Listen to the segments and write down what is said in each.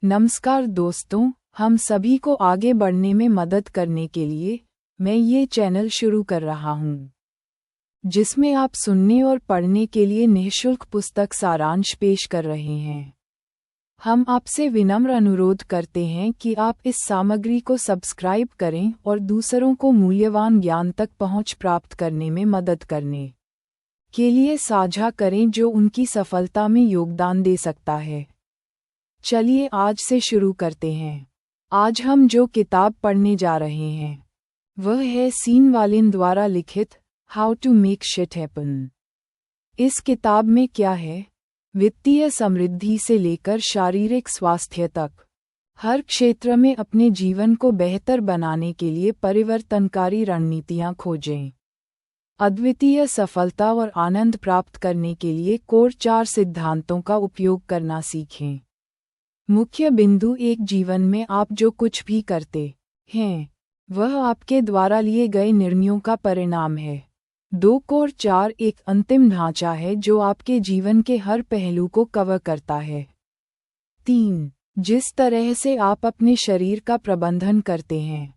नमस्कार दोस्तों, हम सभी को आगे बढ़ने में मदद करने के लिए मैं ये चैनल शुरू कर रहा हूँ, जिसमें आप सुनने और पढ़ने के लिए निःशुल्क पुस्तक सारांश पेश कर रहे हैं। हम आपसे विनम्र अनुरोध करते हैं कि आप इस सामग्री को सब्सक्राइब करें और दूसरों को मूल्यवान ज्ञान तक पहुँच प्राप्त करने में मदद करने के लिए साझा करें जो उनकी सफलता में योगदान दे सकता है। चलिए आज से शुरू करते हैं। आज हम जो किताब पढ़ने जा रहे हैं वह है सीन वालिन द्वारा लिखित how to make shit happen. इस किताब में क्या है? वित्तीय समृद्धि से लेकर शारीरिक स्वास्थ्य तक हर क्षेत्र में अपने जीवन को बेहतर बनाने के लिए परिवर्तनकारी रणनीतियाँ खोजें। अद्वितीय सफलता और आनंद प्राप्त करने के लिए कोर 4 सिद्धांतों का उपयोग करना सीखें। मुख्य बिंदु 1, जीवन में आप जो कुछ भी करते हैं वह आपके द्वारा लिए गए निर्णयों का परिणाम है। 2, कोर 4 एक अंतिम ढांचा है जो आपके जीवन के हर पहलू को कवर करता है। 3, जिस तरह से आप अपने शरीर का प्रबंधन करते हैं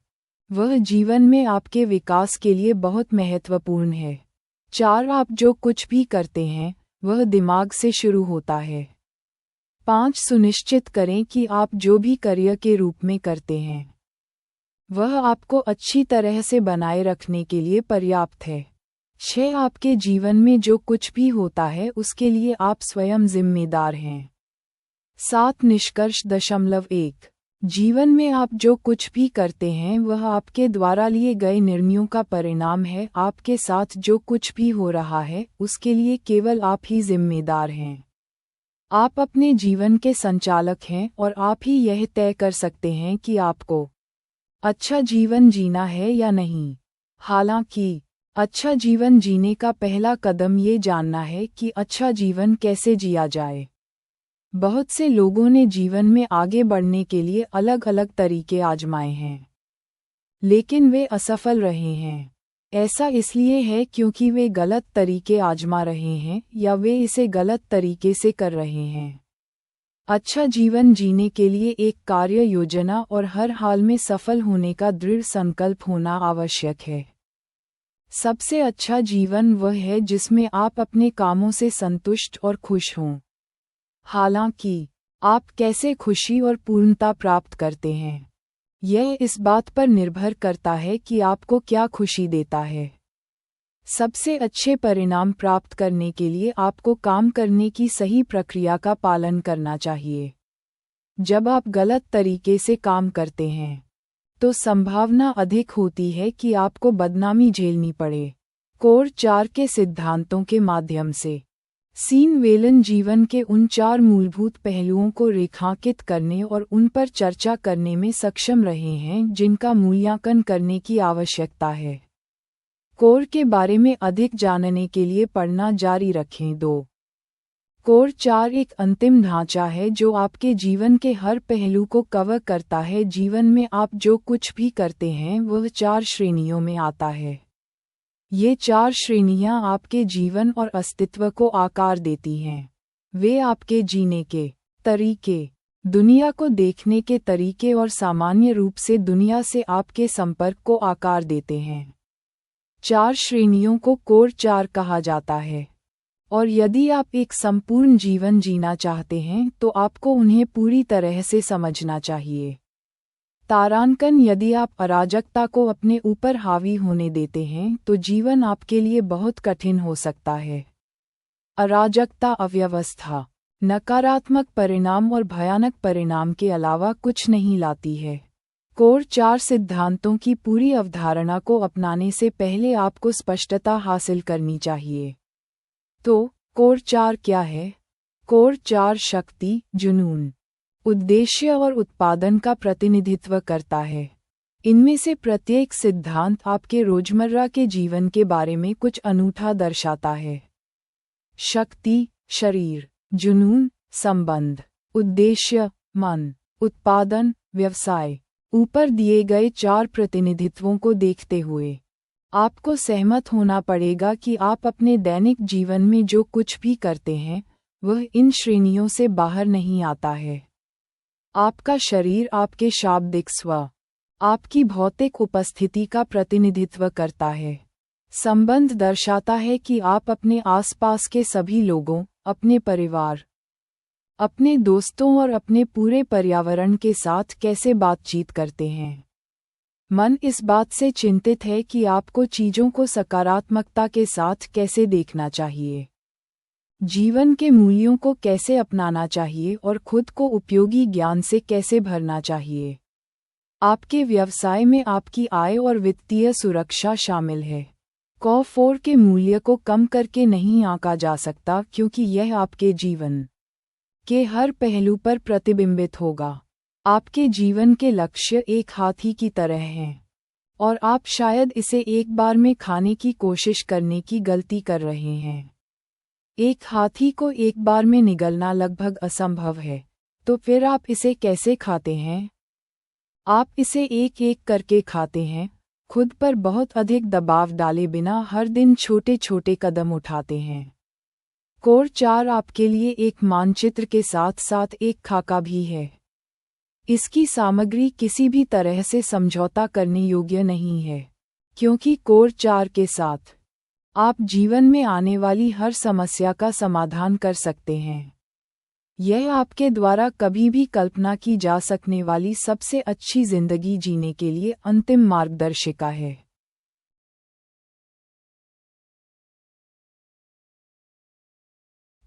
वह जीवन में आपके विकास के लिए बहुत महत्वपूर्ण है। 4, आप जो कुछ भी करते हैं वह दिमाग से शुरू होता है। 5, सुनिश्चित करें कि आप जो भी कार्य के रूप में करते हैं वह आपको अच्छी तरह से बनाए रखने के लिए पर्याप्त है। 6, आपके जीवन में जो कुछ भी होता है उसके लिए आप स्वयं जिम्मेदार हैं। 7, निष्कर्ष 1, जीवन में आप जो कुछ भी करते हैं वह आपके द्वारा लिए गए निर्णयों का परिणाम है। आपके साथ जो कुछ भी हो रहा है उसके लिए केवल आप ही जिम्मेदार हैं। आप अपने जीवन के संचालक हैं और आप ही यह तय कर सकते हैं कि आपको अच्छा जीवन जीना है या नहीं। हालांकि अच्छा जीवन जीने का पहला कदम ये जानना है कि अच्छा जीवन कैसे जिया जाए। बहुत से लोगों ने जीवन में आगे बढ़ने के लिए अलग अलग तरीके आजमाए हैं, लेकिन वे असफल रहे हैं। ऐसा इसलिए है क्योंकि वे गलत तरीके आजमा रहे हैं या वे इसे गलत तरीके से कर रहे हैं। अच्छा जीवन जीने के लिए एक कार्य योजना और हर हाल में सफल होने का दृढ़ संकल्प होना आवश्यक है। सबसे अच्छा जीवन वह है जिसमें आप अपने कामों से संतुष्ट और खुश हों। हालांकि आप कैसे खुशी और पूर्णता प्राप्त करते हैं यह इस बात पर निर्भर करता है कि आपको क्या खुशी देता है। सबसे अच्छे परिणाम प्राप्त करने के लिए आपको काम करने की सही प्रक्रिया का पालन करना चाहिए। जब आप गलत तरीके से काम करते हैं तो संभावना अधिक होती है कि आपको बदनामी झेलनी पड़े। कोर 4 के सिद्धांतों के माध्यम से सीन वेलन जीवन के उन 4 मूलभूत पहलुओं को रेखांकित करने और उन पर चर्चा करने में सक्षम रहे हैं जिनका मूल्यांकन करने की आवश्यकता है। कोर के बारे में अधिक जानने के लिए पढ़ना जारी रखें। 2, कोर 4 एक अंतिम ढांचा है जो आपके जीवन के हर पहलू को कवर करता है। जीवन में आप जो कुछ भी करते हैं वह 4 श्रेणियों में आता है। ये 4 श्रेणियां आपके जीवन और अस्तित्व को आकार देती हैं। वे आपके जीने के तरीके, दुनिया को देखने के तरीके और सामान्य रूप से दुनिया से आपके संपर्क को आकार देते हैं। 4 श्रेणियों को कोर 4 कहा जाता है और यदि आप एक संपूर्ण जीवन जीना चाहते हैं तो आपको उन्हें पूरी तरह से समझना चाहिए। तारांकन, यदि आप अराजकता को अपने ऊपर हावी होने देते हैं तो जीवन आपके लिए बहुत कठिन हो सकता है। अराजकता अव्यवस्था, नकारात्मक परिणाम और भयानक परिणाम के अलावा कुछ नहीं लाती है। कोर 4 सिद्धांतों की पूरी अवधारणा को अपनाने से पहले आपको स्पष्टता हासिल करनी चाहिए। तो कोर 4 क्या है? कोर 4 शक्ति, जुनून, उद्देश्य और उत्पादन का प्रतिनिधित्व करता है। इनमें से प्रत्येक सिद्धांत आपके रोजमर्रा के जीवन के बारे में कुछ अनूठा दर्शाता है। शक्ति, शरीर, जुनून, संबंध, उद्देश्य, मन, उत्पादन, व्यवसाय। ऊपर दिए गए 4 प्रतिनिधित्वों को देखते हुए आपको सहमत होना पड़ेगा कि आप अपने दैनिक जीवन में जो कुछ भी करते हैं वह इन श्रेणियों से बाहर नहीं आता है। आपका शरीर आपके शाब्दिक स्व, आपकी भौतिक उपस्थिति का प्रतिनिधित्व करता है। संबंध दर्शाता है कि आप अपने आसपास के सभी लोगों, अपने परिवार, अपने दोस्तों और अपने पूरे पर्यावरण के साथ कैसे बातचीत करते हैं। मन इस बात से चिंतित है कि आपको चीजों को सकारात्मकता के साथ कैसे देखना चाहिए, जीवन के मूल्यों को कैसे अपनाना चाहिए और खुद को उपयोगी ज्ञान से कैसे भरना चाहिए। आपके व्यवसाय में आपकी आय और वित्तीय सुरक्षा शामिल है। Q4 के मूल्य को कम करके नहीं आंका जा सकता क्योंकि यह आपके जीवन के हर पहलू पर प्रतिबिंबित होगा। आपके जीवन के लक्ष्य एक हाथी की तरह हैं, और आप शायद इसे एक बार में खाने की कोशिश करने की गलती कर रहे हैं। एक हाथी को एक बार में निगलना लगभग असंभव है, तो फिर आप इसे कैसे खाते हैं? आप इसे एक एक करके खाते हैं, खुद पर बहुत अधिक दबाव डाले बिना हर दिन छोटे छोटे कदम उठाते हैं। कोर 4 आपके लिए एक मानचित्र के साथ साथ एक खाका भी है। इसकी सामग्री किसी भी तरह से समझौता करने योग्य नहीं है, क्योंकि कोर 4 के साथ आप जीवन में आने वाली हर समस्या का समाधान कर सकते हैं। यह आपके द्वारा कभी भी कल्पना की जा सकने वाली सबसे अच्छी जिंदगी जीने के लिए अंतिम मार्गदर्शिका है।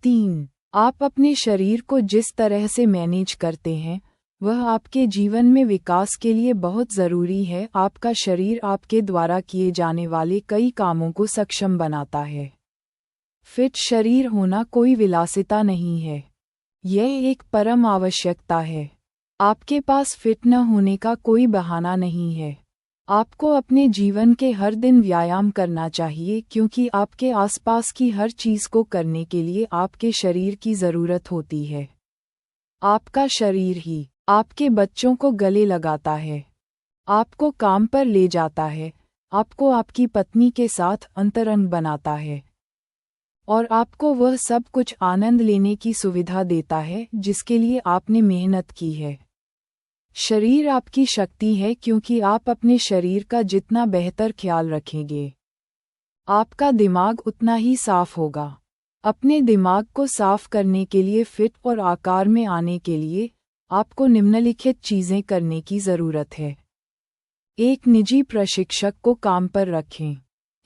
3. आप अपने शरीर को जिस तरह से मैनेज करते हैं, वह आपके जीवन में विकास के लिए बहुत ज़रूरी है। आपका शरीर आपके द्वारा किए जाने वाले कई कामों को सक्षम बनाता है। फिट शरीर होना कोई विलासिता नहीं है, यह एक परम आवश्यकता है। आपके पास फिट न होने का कोई बहाना नहीं है। आपको अपने जीवन के हर दिन व्यायाम करना चाहिए क्योंकि आपके आसपास की हर चीज़ को करने के लिए आपके शरीर की ज़रूरत होती है। आपका शरीर ही आपके बच्चों को गले लगाता है, आपको काम पर ले जाता है, आपको आपकी पत्नी के साथ अंतरंग बनाता है, और आपको वह सब कुछ आनंद लेने की सुविधा देता है जिसके लिए आपने मेहनत की है। शरीर आपकी शक्ति है क्योंकि आप अपने शरीर का जितना बेहतर ख्याल रखेंगे, आपका दिमाग उतना ही साफ होगा। अपने दिमाग को साफ करने के लिए फिट और आकार में आने के लिए आपको निम्नलिखित चीज़ें करने की ज़रूरत है। एक निजी प्रशिक्षक को काम पर रखें।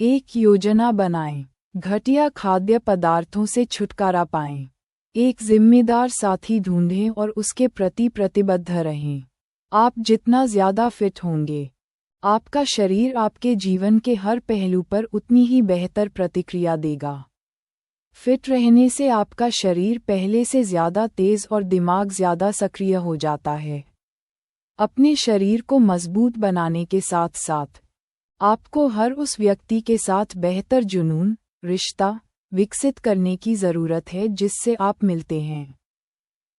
एक योजना बनाएं। घटिया खाद्य पदार्थों से छुटकारा पाएं। एक जिम्मेदार साथी ढूंढें और उसके प्रति प्रतिबद्ध रहें। आप जितना ज़्यादा फिट होंगे, आपका शरीर आपके जीवन के हर पहलू पर उतनी ही बेहतर प्रतिक्रिया देगा। फिट रहने से आपका शरीर पहले से ज़्यादा तेज़ और दिमाग ज़्यादा सक्रिय हो जाता है। अपने शरीर को मजबूत बनाने के साथ साथ आपको हर उस व्यक्ति के साथ बेहतर जुनून, रिश्ता विकसित करने की ज़रूरत है जिससे आप मिलते हैं।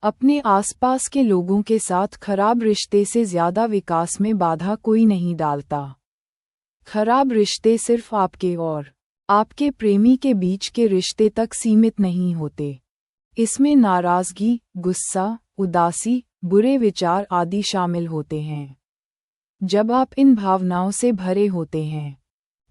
अपने आसपास के लोगों के साथ खराब रिश्ते से ज़्यादा विकास में बाधा कोई नहीं डालता। खराब रिश्ते सिर्फ आपके और आपके प्रेमी के बीच के रिश्ते तक सीमित नहीं होते। इसमें नाराज़गी, गुस्सा, उदासी, बुरे विचार आदि शामिल होते हैं। जब आप इन भावनाओं से भरे होते हैं,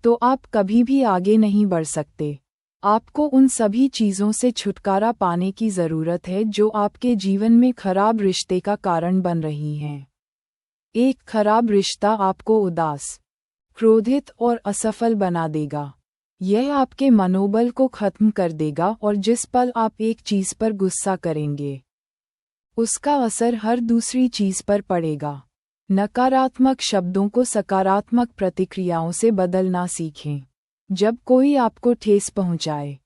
तो आप कभी भी आगे नहीं बढ़ सकते। आपको उन सभी चीज़ों से छुटकारा पाने की ज़रूरत है जो आपके जीवन में खराब रिश्ते का कारण बन रही हैं। एक खराब रिश्ता आपको उदास, क्रोधित और असफल बना देगा। यह आपके मनोबल को खत्म कर देगा और जिस पल आप एक चीज़ पर गुस्सा करेंगे, उसका असर हर दूसरी चीज़ पर पड़ेगा। नकारात्मक शब्दों को सकारात्मक प्रतिक्रियाओं से बदलना सीखें। जब कोई आपको ठेस पहुंचाए,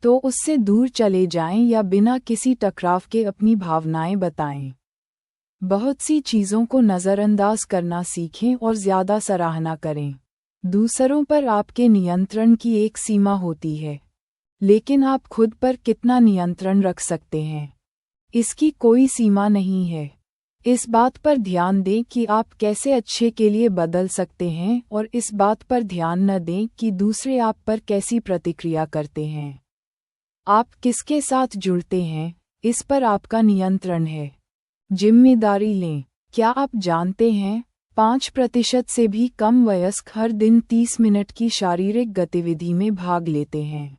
तो उससे दूर चले जाएं या बिना किसी टकराव के अपनी भावनाएं बताएं। बहुत सी चीज़ों को नज़रअंदाज करना सीखें और ज़्यादा सराहना करें। दूसरों पर आपके नियंत्रण की एक सीमा होती है, लेकिन आप खुद पर कितना नियंत्रण रख सकते हैं, इसकी कोई सीमा नहीं है। इस बात पर ध्यान दें कि आप कैसे अच्छे के लिए बदल सकते हैं और इस बात पर ध्यान न दें कि दूसरे आप पर कैसी प्रतिक्रिया करते हैं। आप किसके साथ जुड़ते हैं, इस पर आपका नियंत्रण है। जिम्मेदारी लें। क्या आप जानते हैं 5% से भी कम वयस्क हर दिन 30 मिनट की शारीरिक गतिविधि में भाग लेते हैं।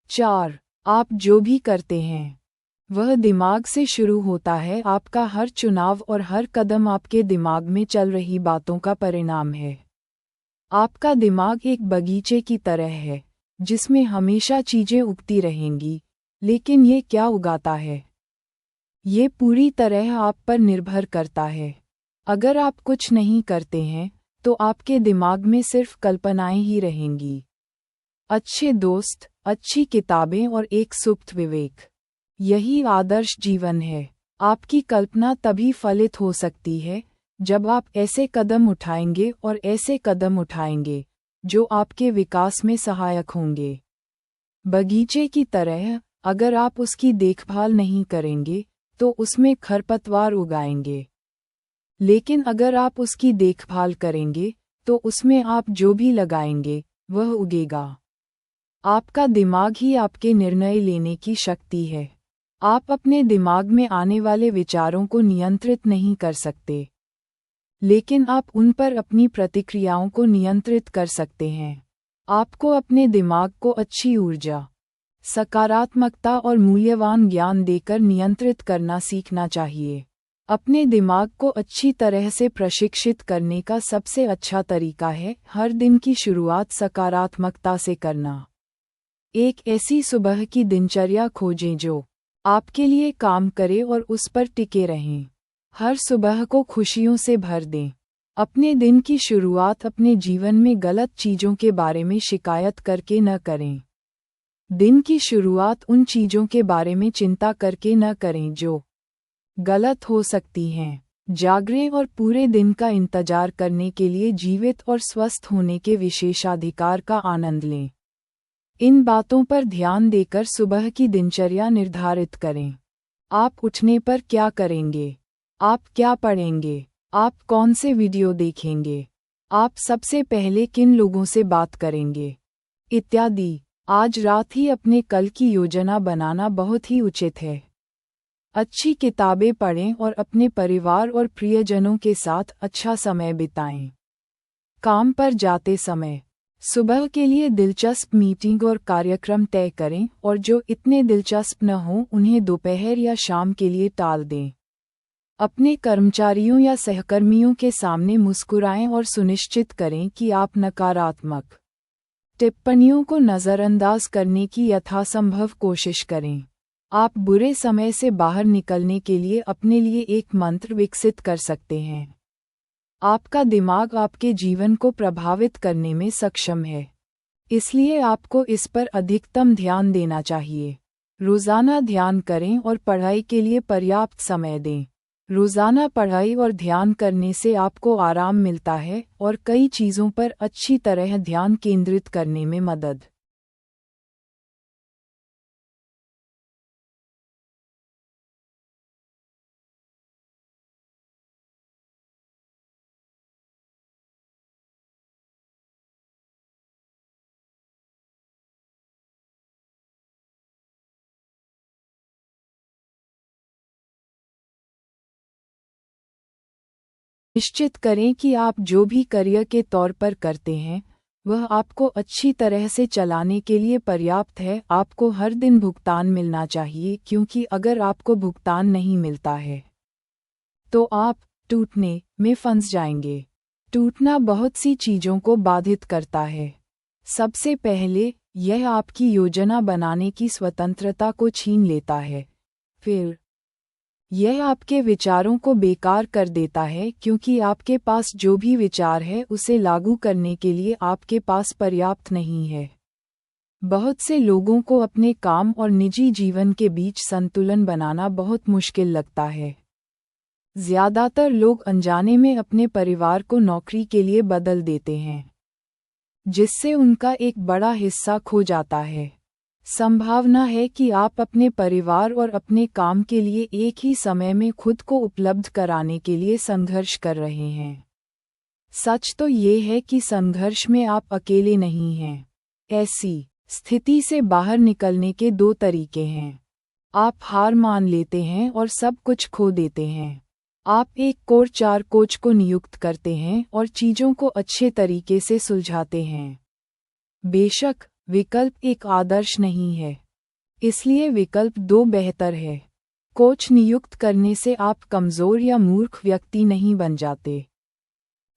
4. आप जो भी करते हैं वह दिमाग से शुरू होता है। आपका हर चुनाव और हर कदम आपके दिमाग में चल रही बातों का परिणाम है। आपका दिमाग एक बगीचे की तरह है जिसमें हमेशा चीजें उगती रहेंगी, लेकिन ये क्या उगाता है ये पूरी तरह आप पर निर्भर करता है। अगर आप कुछ नहीं करते हैं तो आपके दिमाग में सिर्फ कल्पनाएं ही रहेंगी। अच्छे दोस्त, अच्छी किताबें और एक सुप्त विवेक, यही आदर्श जीवन है। आपकी कल्पना तभी फलित हो सकती है जब आप ऐसे कदम उठाएंगे और ऐसे कदम उठाएंगे जो आपके विकास में सहायक होंगे। बगीचे की तरह, अगर आप उसकी देखभाल नहीं करेंगे तो उसमें खरपतवार उगाएंगे, लेकिन अगर आप उसकी देखभाल करेंगे तो उसमें आप जो भी लगाएंगे वह उगेगा। आपका दिमाग ही आपके निर्णय लेने की शक्ति है। आप अपने दिमाग में आने वाले विचारों को नियंत्रित नहीं कर सकते, लेकिन आप उन पर अपनी प्रतिक्रियाओं को नियंत्रित कर सकते हैं। आपको अपने दिमाग को अच्छी ऊर्जा, सकारात्मकता और मूल्यवान ज्ञान देकर नियंत्रित करना सीखना चाहिए। अपने दिमाग को अच्छी तरह से प्रशिक्षित करने का सबसे अच्छा तरीका है हर दिन की शुरुआत सकारात्मकता से करना। एक ऐसी सुबह की दिनचर्या खोजें जो आपके लिए काम करे और उस पर टिके रहें। हर सुबह को खुशियों से भर दें। अपने दिन की शुरुआत अपने जीवन में गलत चीजों के बारे में शिकायत करके न करें। दिन की शुरुआत उन चीजों के बारे में चिंता करके न करें जो गलत हो सकती हैं। जागरें और पूरे दिन का इंतजार करने के लिए जीवित और स्वस्थ होने के विशेषाधिकार का आनंद लें। इन बातों पर ध्यान देकर सुबह की दिनचर्या निर्धारित करें। आप उठने पर क्या करेंगे? आप क्या पढ़ेंगे? आप कौन से वीडियो देखेंगे? आप सबसे पहले किन लोगों से बात करेंगे? इत्यादि। आज रात ही अपने कल की योजना बनाना बहुत ही उचित है। अच्छी किताबें पढ़ें और अपने परिवार और प्रियजनों के साथ अच्छा समय बिताएं। काम पर जाते समय सुबह के लिए दिलचस्प मीटिंग और कार्यक्रम तय करें और जो इतने दिलचस्प न हों उन्हें दोपहर या शाम के लिए टाल दें। अपने कर्मचारियों या सहकर्मियों के सामने मुस्कुराएं और सुनिश्चित करें कि आप नकारात्मक टिप्पणियों को नज़रअंदाज करने की यथासंभव कोशिश करें। आप बुरे समय से बाहर निकलने के लिए अपने लिए एक मंत्र विकसित कर सकते हैं। आपका दिमाग आपके जीवन को प्रभावित करने में सक्षम है, इसलिए आपको इस पर अधिकतम ध्यान देना चाहिए। रोज़ाना ध्यान करें और पढ़ाई के लिए पर्याप्त समय दें। रोज़ाना पढ़ाई और ध्यान करने से आपको आराम मिलता है और कई चीज़ों पर अच्छी तरह ध्यान केंद्रित करने में मदद निश्चित करें कि आप जो भी करियर के तौर पर करते हैं वह आपको अच्छी तरह से चलाने के लिए पर्याप्त है। आपको हर दिन भुगतान मिलना चाहिए, क्योंकि अगर आपको भुगतान नहीं मिलता है तो आप टूटने में फंस जाएंगे। टूटना बहुत सी चीज़ों को बाधित करता है। सबसे पहले यह आपकी योजना बनाने की स्वतंत्रता को छीन लेता है। फिर यह आपके विचारों को बेकार कर देता है, क्योंकि आपके पास जो भी विचार है उसे लागू करने के लिए आपके पास पर्याप्त नहीं है। बहुत से लोगों को अपने काम और निजी जीवन के बीच संतुलन बनाना बहुत मुश्किल लगता है। ज़्यादातर लोग अनजाने में अपने परिवार को नौकरी के लिए बदल देते हैं, जिससे उनका एक बड़ा हिस्सा खो जाता है। संभावना है कि आप अपने परिवार और अपने काम के लिए एक ही समय में खुद को उपलब्ध कराने के लिए संघर्ष कर रहे हैं। सच तो ये है कि संघर्ष में आप अकेले नहीं हैं। ऐसी स्थिति से बाहर निकलने के दो तरीके हैं। आप हार मान लेते हैं और सब कुछ खो देते हैं। आप एक कोच कोच को नियुक्त करते हैं और चीजों को अच्छे तरीके से सुलझाते हैं। बेशक, विकल्प एक आदर्श नहीं है, इसलिए विकल्प 2 बेहतर है। कोच नियुक्त करने से आप कमजोर या मूर्ख व्यक्ति नहीं बन जाते,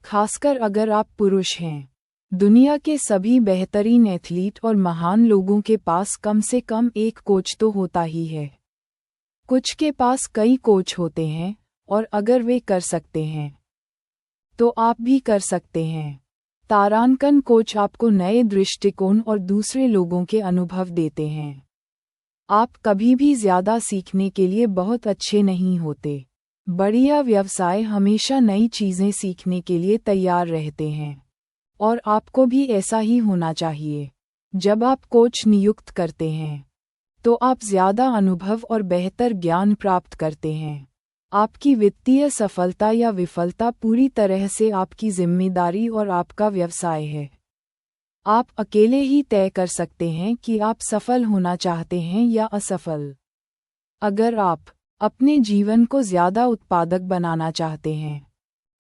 खासकर अगर आप पुरुष हैं। दुनिया के सभी बेहतरीन एथलीट और महान लोगों के पास कम से कम एक कोच तो होता ही है। कुछ के पास कई कोच होते हैं, और अगर वे कर सकते हैं तो आप भी कर सकते हैं। तारांकन कोच आपको नए दृष्टिकोण और दूसरे लोगों के अनुभव देते हैं। आप कभी भी ज्यादा सीखने के लिए बहुत अच्छे नहीं होते। बढ़िया व्यवसाय हमेशा नई चीजें सीखने के लिए तैयार रहते हैं, और आपको भी ऐसा ही होना चाहिए। जब आप कोच नियुक्त करते हैं तो आप ज्यादा अनुभव और बेहतर ज्ञान प्राप्त करते हैं। आपकी वित्तीय सफलता या विफलता पूरी तरह से आपकी जिम्मेदारी और आपका व्यवसाय है। आप अकेले ही तय कर सकते हैं कि आप सफल होना चाहते हैं या असफल। अगर आप अपने जीवन को ज्यादा उत्पादक बनाना चाहते हैं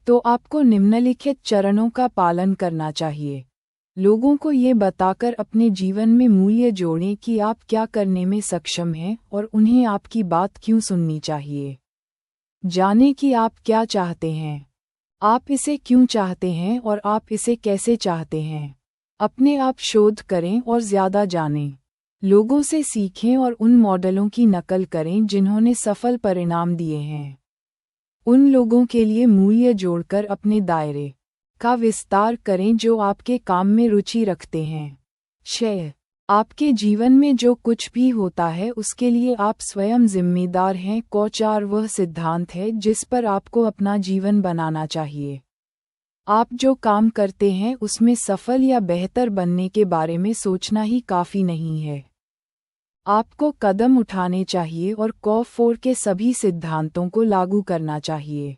तो आपको निम्नलिखित चरणों का पालन करना चाहिए। लोगों को ये बताकर अपने जीवन में मूल्य जोड़ें कि आप क्या करने में सक्षम हैं और उन्हें आपकी बात क्यों सुननी चाहिए। जानें कि आप क्या चाहते हैं, आप इसे क्यों चाहते हैं और आप इसे कैसे चाहते हैं। अपने आप शोध करें और ज़्यादा जानें। लोगों से सीखें और उन मॉडलों की नकल करें जिन्होंने सफल परिणाम दिए हैं। उन लोगों के लिए मूल्य जोड़कर अपने दायरे का विस्तार करें जो आपके काम में रुचि रखते हैं। 6. आपके जीवन में जो कुछ भी होता है उसके लिए आप स्वयं जिम्मेदार हैं। कोच वह सिद्धांत है जिस पर आपको अपना जीवन बनाना चाहिए। आप जो काम करते हैं उसमें सफल या बेहतर बनने के बारे में सोचना ही काफ़ी नहीं है। आपको कदम उठाने चाहिए और को4 के सभी सिद्धांतों को लागू करना चाहिए।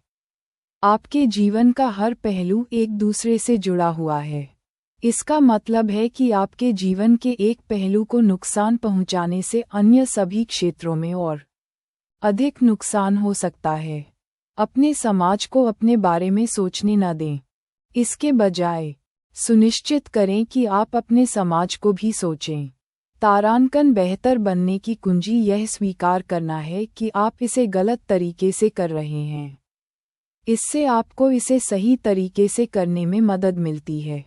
आपके जीवन का हर पहलू एक दूसरे से जुड़ा हुआ है। इसका मतलब है कि आपके जीवन के एक पहलू को नुकसान पहुंचाने से अन्य सभी क्षेत्रों में और अधिक नुकसान हो सकता है। अपने समाज को अपने बारे में सोचने न दें। इसके बजाय सुनिश्चित करें कि आप अपने समाज को भी सोचें। तारांकन बेहतर बनने की कुंजी यह स्वीकार करना है कि आप इसे गलत तरीके से कर रहे हैं। इससे आपको इसे सही तरीके से करने में मदद मिलती है।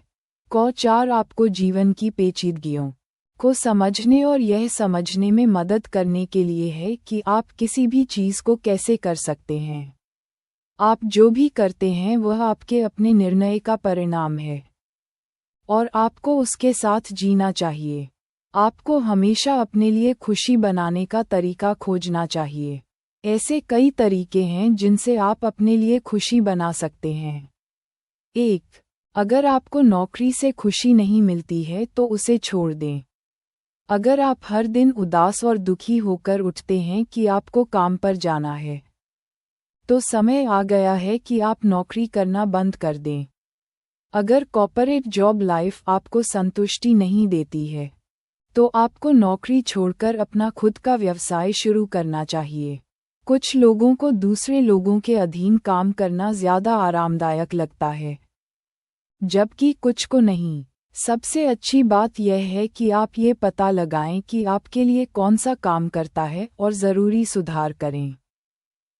को4 आपको जीवन की पेचीदगियों को समझने और यह समझने में मदद करने के लिए है कि आप किसी भी चीज़ को कैसे कर सकते हैं। आप जो भी करते हैं वह आपके अपने निर्णय का परिणाम है, और आपको उसके साथ जीना चाहिए। आपको हमेशा अपने लिए खुशी बनाने का तरीका खोजना चाहिए। ऐसे कई तरीके हैं जिनसे आप अपने लिए खुशी बना सकते हैं। 1. अगर आपको नौकरी से खुशी नहीं मिलती है तो उसे छोड़ दें। अगर आप हर दिन उदास और दुखी होकर उठते हैं कि आपको काम पर जाना है, तो समय आ गया है कि आप नौकरी करना बंद कर दें। अगर कॉर्पोरेट जॉब लाइफ आपको संतुष्टि नहीं देती है, तो आपको नौकरी छोड़कर अपना खुद का व्यवसाय शुरू करना चाहिए। कुछ लोगों को दूसरे लोगों के अधीन काम करना ज़्यादा आरामदायक लगता है, जबकि कुछ को नहीं। सबसे अच्छी बात यह है कि आप ये पता लगाएं कि आपके लिए कौन सा काम करता है और ज़रूरी सुधार करें।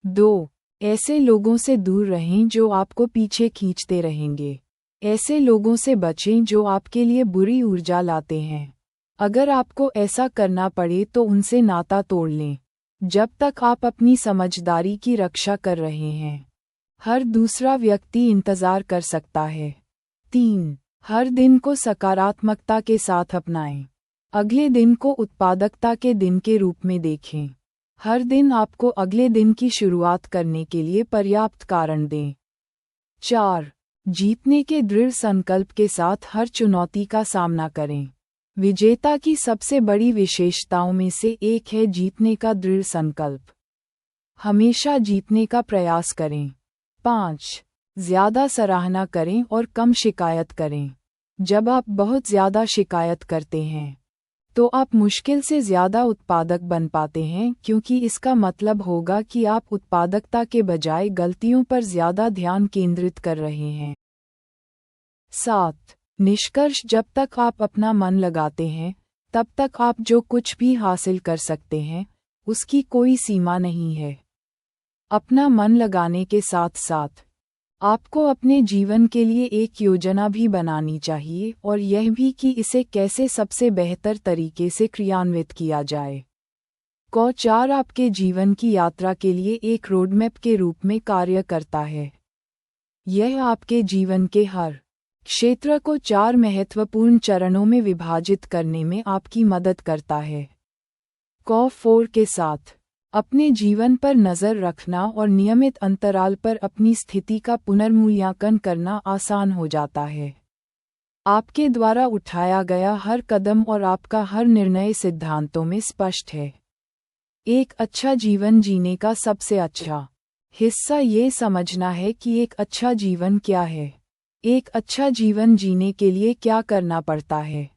2. ऐसे लोगों से दूर रहें जो आपको पीछे खींचते रहेंगे। ऐसे लोगों से बचें जो आपके लिए बुरी ऊर्जा लाते हैं। अगर आपको ऐसा करना पड़े तो उनसे नाता तोड़ लें, जब तक आप अपनी समझदारी की रक्षा कर रहे हैं। हर दूसरा व्यक्ति इंतज़ार कर सकता है। 3. हर दिन को सकारात्मकता के साथ अपनाएं। अगले दिन को उत्पादकता के दिन के रूप में देखें। हर दिन आपको अगले दिन की शुरुआत करने के लिए पर्याप्त कारण दें। 4. जीतने के दृढ़ संकल्प के साथ हर चुनौती का सामना करें। विजेता की सबसे बड़ी विशेषताओं में से एक है जीतने का दृढ़ संकल्प। हमेशा जीतने का प्रयास करें। 5. ज़्यादा सराहना करें और कम शिकायत करें। जब आप बहुत ज़्यादा शिकायत करते हैं तो आप मुश्किल से ज़्यादा उत्पादक बन पाते हैं, क्योंकि इसका मतलब होगा कि आप उत्पादकता के बजाय गलतियों पर ज़्यादा ध्यान केंद्रित कर रहे हैं। 7. निष्कर्ष: जब तक आप अपना मन लगाते हैं, तब तक आप जो कुछ भी हासिल कर सकते हैं, उसकी कोई सीमा नहीं है। अपना मन लगाने के साथ साथ आपको अपने जीवन के लिए एक योजना भी बनानी चाहिए, और यह भी कि इसे कैसे सबसे बेहतर तरीके से क्रियान्वित किया जाए। 4 आपके जीवन की यात्रा के लिए एक रोडमैप के रूप में कार्य करता है। यह आपके जीवन के हर क्षेत्र को 4 महत्वपूर्ण चरणों में विभाजित करने में आपकी मदद करता है। 4 के साथ अपने जीवन पर नज़र रखना और नियमित अंतराल पर अपनी स्थिति का पुनर्मूल्यांकन करना आसान हो जाता है। आपके द्वारा उठाया गया हर कदम और आपका हर निर्णय सिद्धांतों में स्पष्ट है। एक अच्छा जीवन जीने का सबसे अच्छा हिस्सा ये समझना है कि एक अच्छा जीवन क्या है। एक अच्छा जीवन जीने के लिए क्या करना पड़ता है।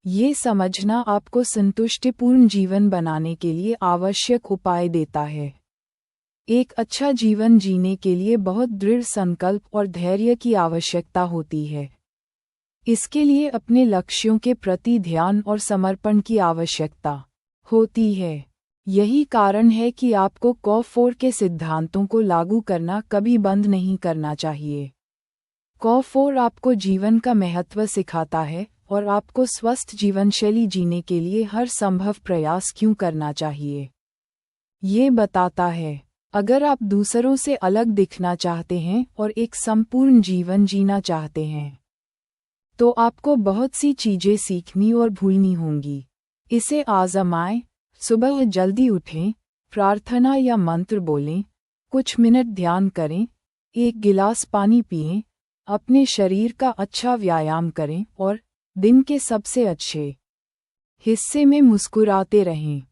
ये समझना आपको संतुष्टिपूर्ण जीवन बनाने के लिए आवश्यक उपाय देता है। एक अच्छा जीवन जीने के लिए बहुत दृढ़ संकल्प और धैर्य की आवश्यकता होती है। इसके लिए अपने लक्ष्यों के प्रति ध्यान और समर्पण की आवश्यकता होती है। यही कारण है कि आपको Q4 के सिद्धांतों को लागू करना कभी बंद नहीं करना चाहिए। Q4 आपको जीवन का महत्व सिखाता है और आपको स्वस्थ जीवनशैली जीने के लिए हर संभव प्रयास क्यों करना चाहिए। ये बताता है, अगर आप दूसरों से अलग दिखना चाहते हैं और एक संपूर्ण जीवन जीना चाहते हैं, तो आपको बहुत सी चीजें सीखनी और भूलनी होंगी। इसे आज़माएं। सुबह जल्दी उठें, प्रार्थना या मंत्र बोलें, कुछ मिनट ध्यान करें, एक गिलास पानी पिएं, अपने शरीर का अच्छा व्यायाम करें और दिन के सबसे अच्छे हिस्से में मुस्कुराते रहें।